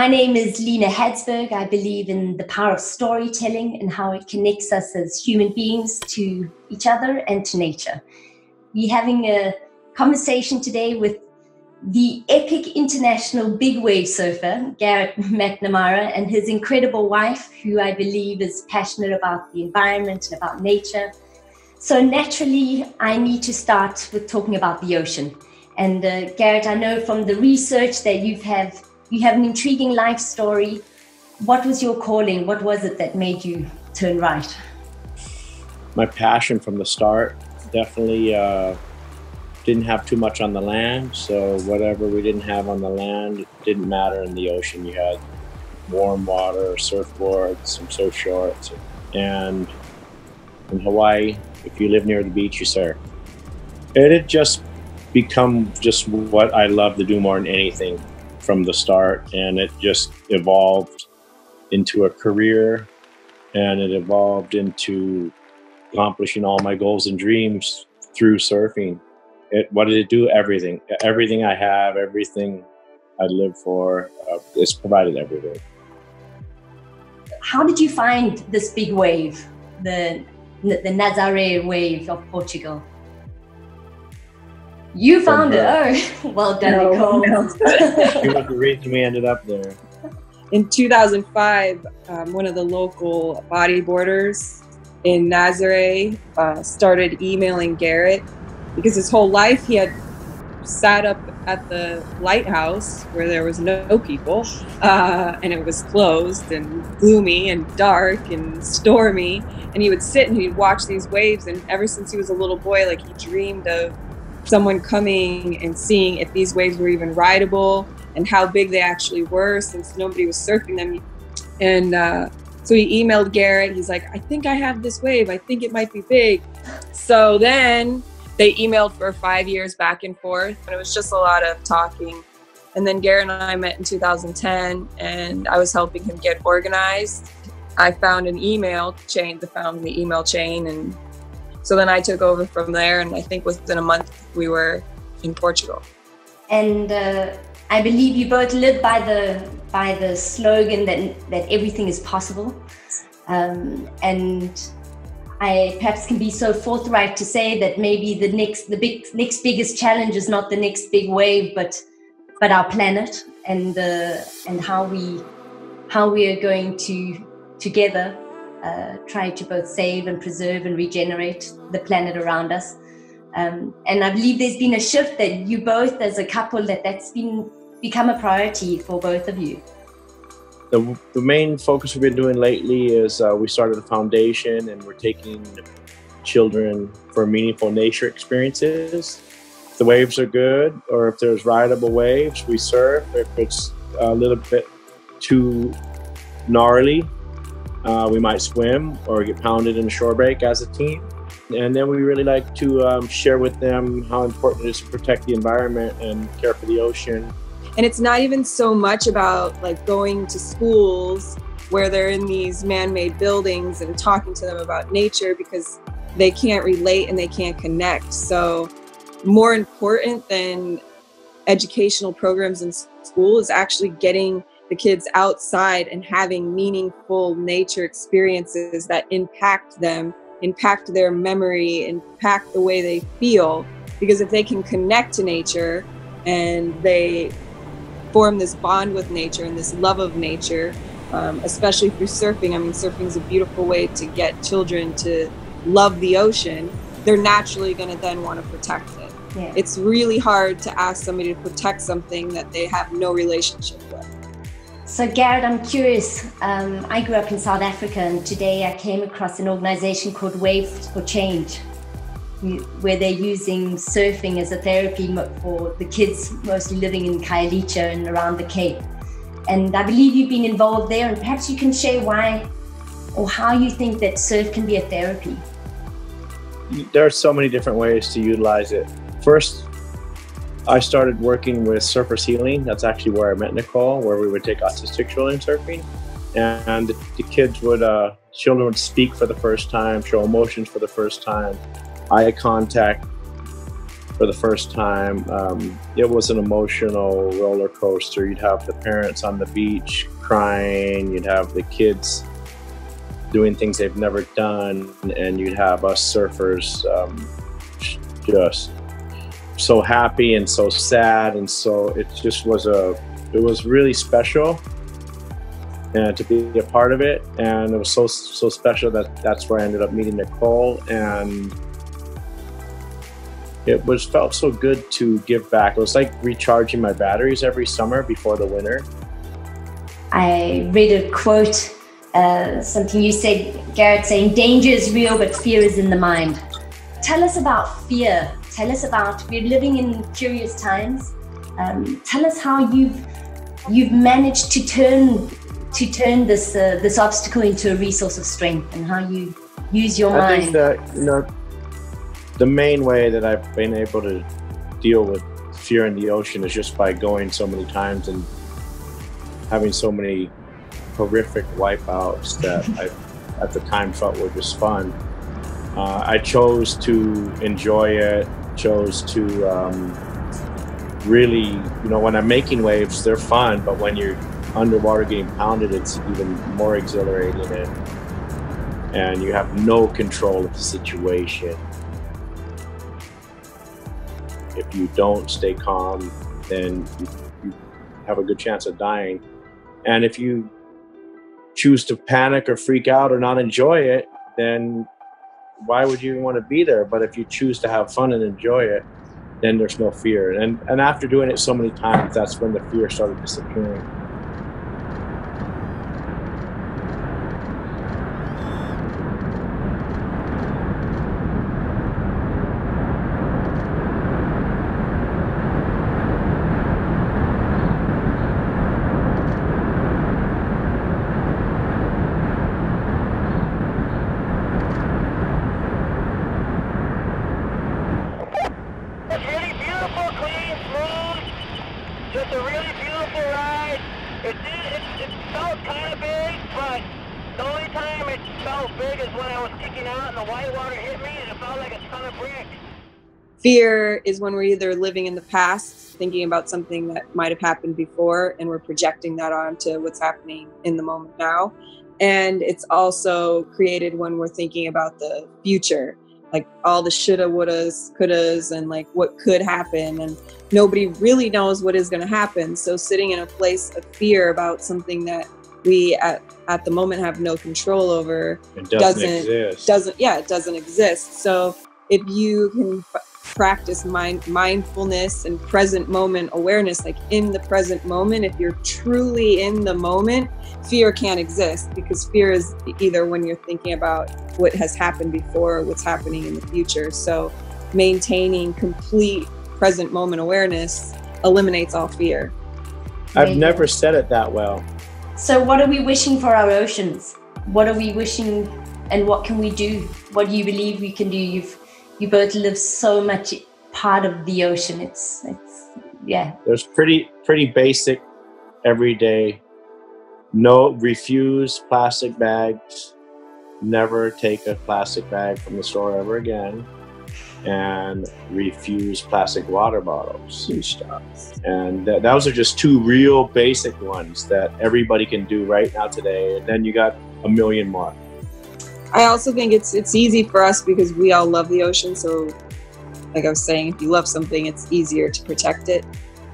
My name is Lena Hadsbjerg. I believe in the power of storytelling and how it connects us as human beings to each other and to nature. We're having a conversation today with the epic international big wave surfer, Garrett McNamara, and his incredible wife, who I believe is passionate about the environment and about nature. So naturally, I need to start with talking about the ocean. And Garrett, I know from the research that you have an intriguing life story. What was your calling? What was it that made you turn right? My passion from the start, definitely didn't have too much on the land. So whatever we didn't have on the land, it didn't matter in the ocean. You had warm water, surfboards, some surf shorts. And in Hawaii, if you live near the beach, you surf. It had just become just what I love to do more than anything from the start, and it just evolved into a career, and it evolved into accomplishing all my goals and dreams through surfing. What did it do? Everything. Everything I have, everything I live for, it's provided everything. How did you find this big wave, the Nazaré wave of Portugal? You found it. Oh, well done, Nicole. No. She was the reason we ended up there. In 2005, one of the local bodyboarders in Nazaré started emailing Garrett because his whole life he had sat up at the lighthouse where there was no people, and it was closed and gloomy and dark and stormy. And he would sit and he'd watch these waves. And ever since he was a little boy, like he dreamed of someone coming and seeing if these waves were even rideable and how big they actually were, since nobody was surfing them. And so he emailed Garrett. He's like, I think I have this wave. I think it might be big. So then they emailed for 5 years back and forth, and it was just a lot of talking. And then Garrett and I met in 2010, and I was helping him get organized. I found an email chain, found the email chain, and so then I took over from there, and I think within a month we were in Portugal. And I believe you both live by the slogan that everything is possible. And I perhaps can be so forthright to say that maybe the next biggest challenge is not the next big wave, but our planet and how we are going to together try to both save and preserve and regenerate the planet around us. And I believe there's been a shift that you both as a couple, that's become a priority for both of you. The main focus we've been doing lately is we started a foundation, and we're taking children for meaningful nature experiences. If the waves are good, or if there's rideable waves, we surf. If it's a little bit too gnarly, we might swim or get pounded in a shore break as a team. And then we really like to share with them how important it is to protect the environment and care for the ocean. And it's not even so much about like going to schools where they're in these man-made buildings and talking to them about nature, because they can't relate and they can't connect. So more important than educational programs in school is actually getting the kids outside and having meaningful nature experiences that impact them, impact their memory, impact the way they feel. Because if they can connect to nature and they form this bond with nature and this love of nature, especially through surfing. I mean, surfing is a beautiful way to get children to love the ocean. They're naturally going to then want to protect it. Yeah. It's really hard to ask somebody to protect something that they have no relationship with. So Garrett, I'm curious. I grew up in South Africa, and today I came across an organization called Waves for Change, where they're using surfing as a therapy for the kids mostly living in Khayelitsha and around the Cape. And I believe you've been involved there, and perhaps you can share why or how you think that surf can be a therapy. There are so many different ways to utilize it. First, I started working with Surfers Healing. That's actually where I met Nicole, where we would take autistic children surfing. And the kids children would speak for the first time, show emotions for the first time, eye contact, for the first time. It was an emotional roller coaster. You'd have the parents on the beach crying, you'd have the kids doing things they've never done, and you'd have us surfers just so happy and so sad, and so it just was it was really special, and to be a part of it. And it was so special that's where I ended up meeting Nicole, and it felt so good to give back. It was like recharging my batteries every summer before the winter. I read a quote, something you said, Garrett, saying, danger is real, but fear is in the mind. Tell us about fear. Tell us about, we're living in curious times. Tell us how you've managed to turn this obstacle into a resource of strength, and how you use your mind. I think that, the main way that I've been able to deal with fear in the ocean is just by going so many times and having so many horrific wipeouts that I at the time felt were just fun. I chose to enjoy it, chose to really, when I'm making waves, they're fun, but when you're underwater getting pounded, it's even more exhilarating, and you have no control of the situation. If you don't stay calm, then you have a good chance of dying. And if you choose to panic or freak out or not enjoy it, then why would you even want to be there? But if you choose to have fun and enjoy it, then there's no fear. And after doing it so many times, that's when the fear started disappearing. Just a really beautiful ride. It felt kind of big, but the only time it felt big is when I was kicking out and the white water hit me, and it felt like a ton of bricks. Fear is when we're either living in the past, thinking about something that might have happened before, and we're projecting that onto what's happening in the moment now. And it's also created when we're thinking about the future, like all the shoulda, wouldas, couldas, and like what could happen. And nobody really knows what is going to happen. So sitting in a place of fear about something that we at the moment have no control over, it doesn't exist. So if you can practice mindfulness and present moment awareness, like in the present moment, if you're truly in the moment, fear can't exist, because fear is either when you're thinking about what has happened before or what's happening in the future. So maintaining complete present moment awareness eliminates all fear. I've never said it that well. So what are we wishing for our oceans? What are we wishing, and what can we do? What do you believe we can do? You both live so much part of the ocean. It's yeah. There's pretty basic everyday. No, refuse plastic bags. Never take a plastic bag from the store ever again. And refuse plastic water bottles. And those are just two real basic ones that everybody can do right now today. And then you got a million more. I also think it's easy for us because we all love the ocean. So like I was saying, if you love something, it's easier to protect it.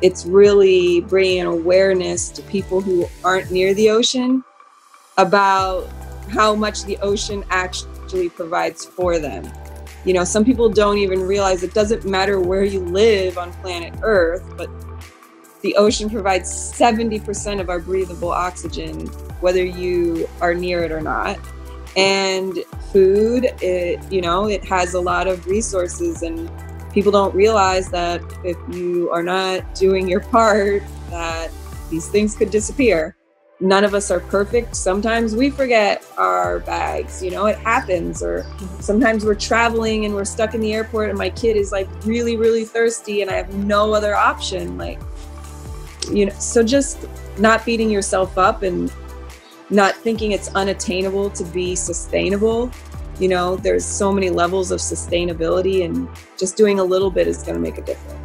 It's really bringing awareness to people who aren't near the ocean about how much the ocean actually provides for them. Some people don't even realize it doesn't matter where you live on planet Earth, but the ocean provides 70% of our breathable oxygen, whether you are near it or not. And food, it has a lot of resources, and people don't realize that if you are not doing your part, that these things could disappear. None of us are perfect. Sometimes we forget our bags, it happens. Or sometimes we're traveling and we're stuck in the airport and my kid is like really, really thirsty and I have no other option. So just not beating yourself up and not thinking it's unattainable to be sustainable, You know, there's so many levels of sustainability, and just doing a little bit is going to make a difference.